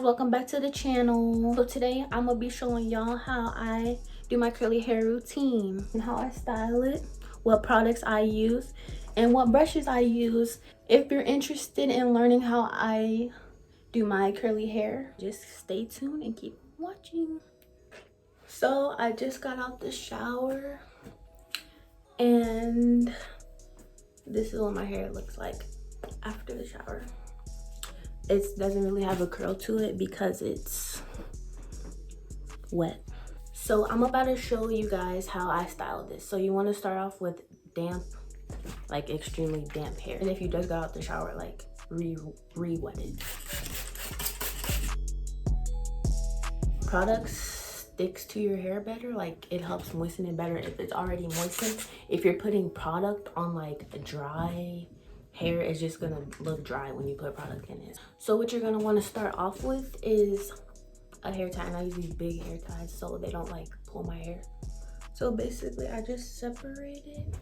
welcome back to the channel. So today I'm gonna be showing y'all how I do my curly hair routine and how I style it, what products I use, and what brushes I use. If you're interested in learning how I do my curly hair, just stay tuned and keep watching. So I just got out the shower and this is what my hair looks like after the shower. It doesn't really have a curl to it because it's wet. So I'm about to show you guys how I style this. So you want to start off with damp, like extremely damp hair. And if you just got out the shower, like re-wet it. Products sticks to your hair better, like it helps moisten it better if it's already moistened. If you're putting product on like dry hair, it's just gonna look dry when you put product in it. So what you're gonna want to start off with is a hair tie, and I use these big hair ties so they don't like pull my hair. So basically I just separate it.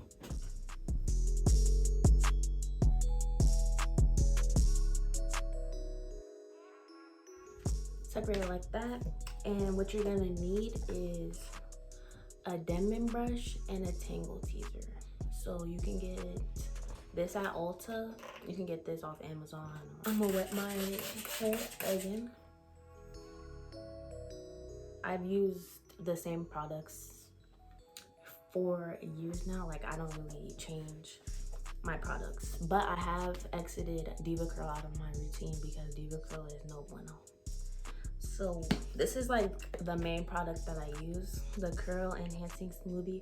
Separate it like that. And what you're gonna need is a Denman brush and a Tangle Teezer. So you can get this at Ulta. You can get this off Amazon. I'm gonna wet my hair again. I've used the same products for years now. Like I don't really change my products, but I have exited Diva Curl out of my routine because Diva Curl is no bueno. So this is like the main product that I use, the Curl Enhancing Smoothie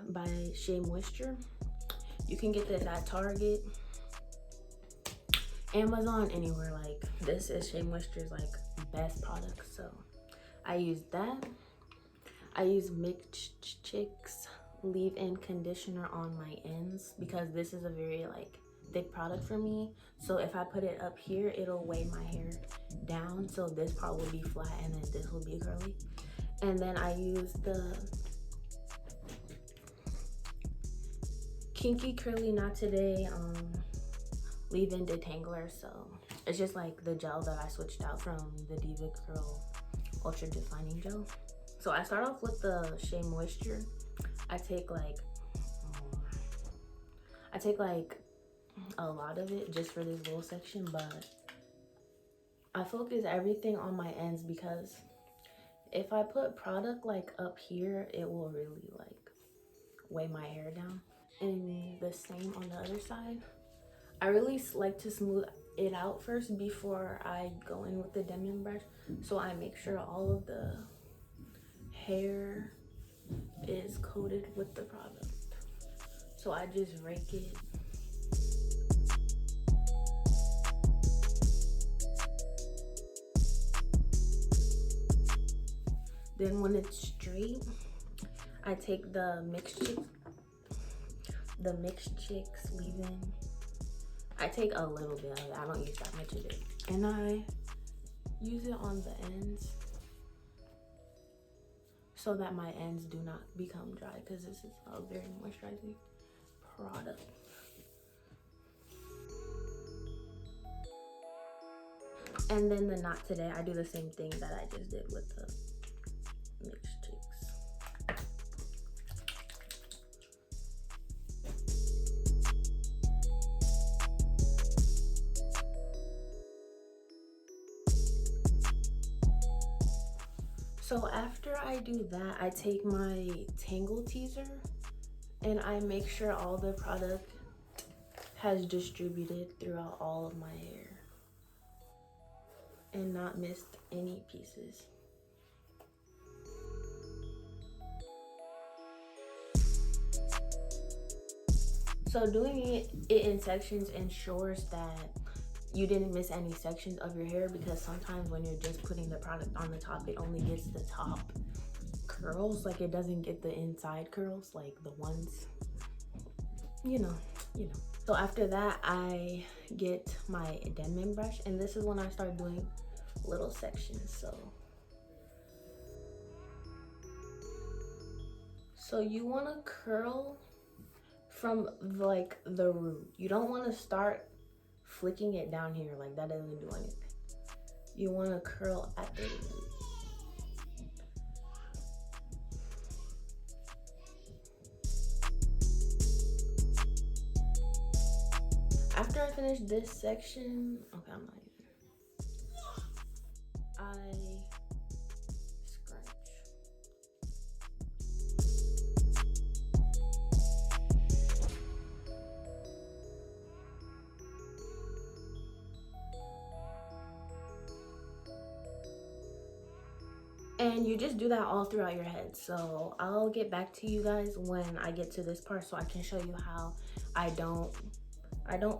by Shea Moisture. You can get this at Target, Amazon, anywhere. Like this is Shea Moisture's like best product. So I use that. I use Mixed Chicks leave-in conditioner on my ends because this is a very like thick product for me. So if I put it up here, it'll weigh my hair down. So this part will be flat and then this will be curly. And then I use the Kinky Curly Not Today leave-in detangler. So it's just like the gel that I switched out from the Diva Curl Ultra Defining Gel. So I start off with the Shea Moisture. I take like a lot of it just for this little section, but I focus everything on my ends because if I put product like up here, it will really like weigh my hair down. And the same on the other side. I really like to smooth it out first before I go in with the Denman brush, so I make sure all of the hair is coated with the product. So I just rake it. Then when it's straight, I take the Mixed Chicks leave-in. I take a little bit of it. I don't use that much of it. And I use it on the ends so that my ends do not become dry because this is a very moisturizing product. And then the Not Today, I do the same thing that I just did with the Mixed Chicks. So after I do that, I take my Tangle Teezer and I make sure all the product has distributed throughout all of my hair and not missed any pieces. So doing it in sections ensures that you didn't miss any sections of your hair, because sometimes when you're just putting the product on the top, it only gets the top curls, like it doesn't get the inside curls, like the ones, you know. So after that, I get my Denman brush, and this is when I start doing little sections. So you want to curl from like the root. You don't want to start flicking it down here, like that doesn't do anything. You want to curl at the root. After I finish this section, okay, I'm not even. I scrunch. And you just do that all throughout your head. So I'll get back to you guys when I get to this part so I can show you how I don't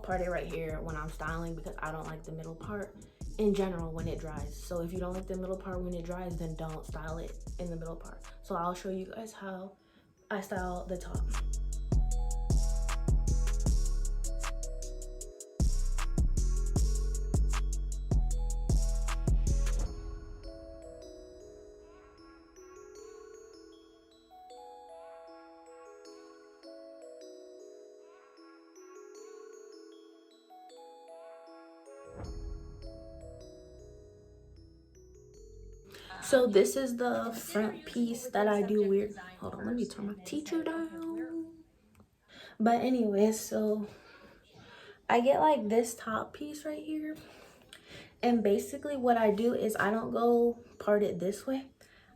part it right here when I'm styling because I don't like the middle part in general when it dries. So if you don't like the middle part when it dries, then don't style it in the middle part. So I'll show you guys how I style the top. So this is the front piece that I do weird. Hold on, let me turn my teacher down. But anyway, so I get like this top piece right here. And basically what I do is I don't go part it this way.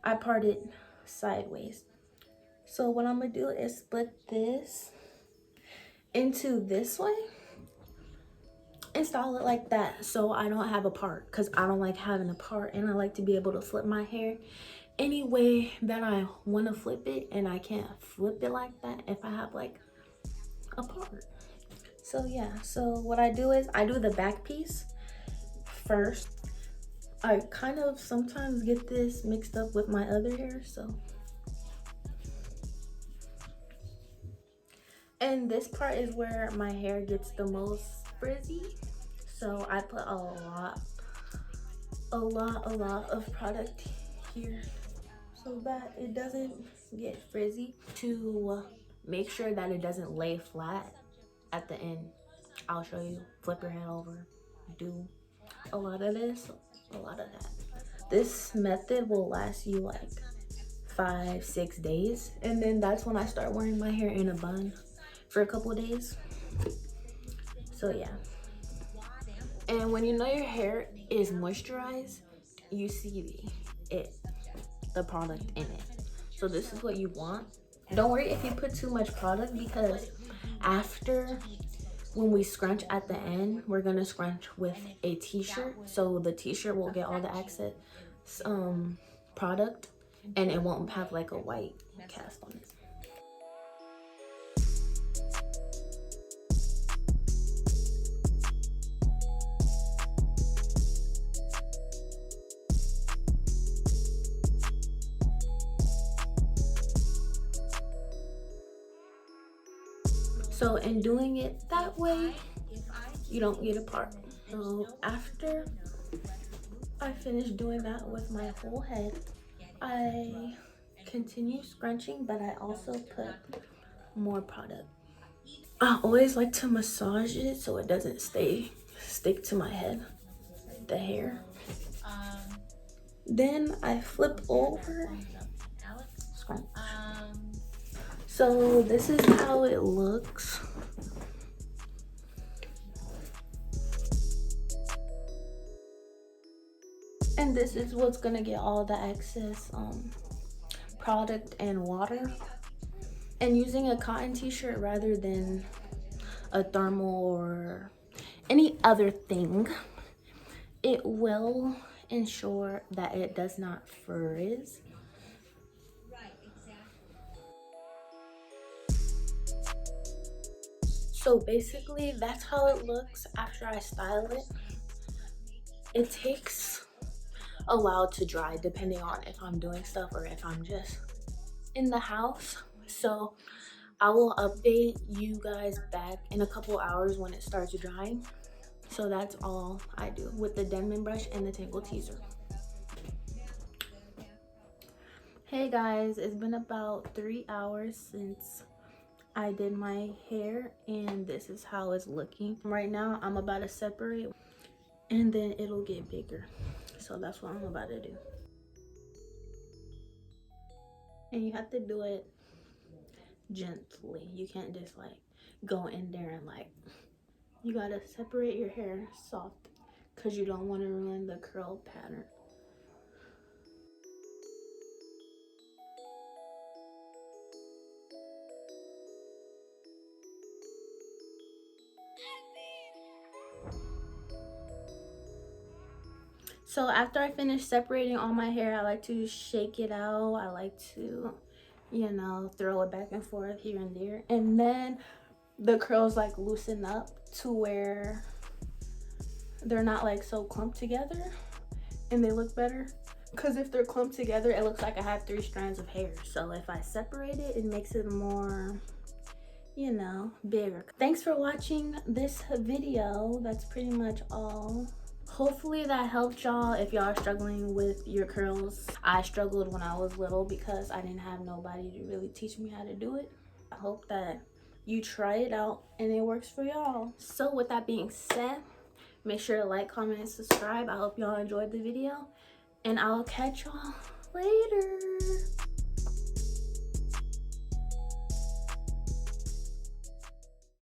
I part it sideways. So what I'm gonna do is split this into this way and style it like that so I don't have a part because I don't like having a part and I like to be able to flip my hair any way that I want to flip it, and I can't flip it like that if I have like a part. So yeah, so what I do is I do the back piece first. I kind of sometimes get this mixed up with my other hair, so. And this part is where my hair gets the most frizzy. So I put a lot of product here so that it doesn't get frizzy. To make sure that it doesn't lay flat at the end, I'll show you. Flip your head over, do a lot of this, a lot of that. This method will last you like 5-6 days, and then that's when I start wearing my hair in a bun for a couple of days. So yeah. And when you know your hair is moisturized, you see the product in it. So this is what you want. Don't worry if you put too much product, because after, when we scrunch at the end, we're gonna scrunch with a t-shirt. So the t-shirt will get all the excess product, and it won't have like a white cast on it. So in doing it that way, you don't get a part. So after I finish doing that with my whole head, I continue scrunching, but I also put more product. I always like to massage it so it doesn't stick to my head, the hair. Then I flip over, scrunch. So this is how it looks. And this is what's gonna get all the excess product and water. And using a cotton t-shirt rather than a thermal or any other thing, it will ensure that it does not frizz. So basically that's how it looks after I style it. It takes a while to dry depending on if I'm doing stuff or if I'm just in the house. So I will update you guys back in a couple hours when it starts drying. So that's all I do with the Denman brush and the Tangle Teezer. Hey guys, it's been about 3 hours since I did my hair, and this is how it's looking. Right now I'm about to separate and then it'll get bigger. So that's what I'm about to do. And you have to do it gently. You can't just like go in there and like, you gotta separate your hair soft because you don't want to ruin the curl pattern. So after I finish separating all my hair, I like to shake it out. I like to, you know, throw it back and forth here and there. And then the curls like loosen up to where they're not like so clumped together and they look better. Because if they're clumped together, it looks like I have 3 strands of hair. So if I separate it, it makes it more, you know, bigger. Thanks for watching this video. That's pretty much all. Hopefully that helped y'all if y'all are struggling with your curls. I struggled when I was little because I didn't have nobody to really teach me how to do it. I hope that you try it out and it works for y'all. So with that being said, make sure to like, comment, and subscribe. I hope y'all enjoyed the video and I'll catch y'all later.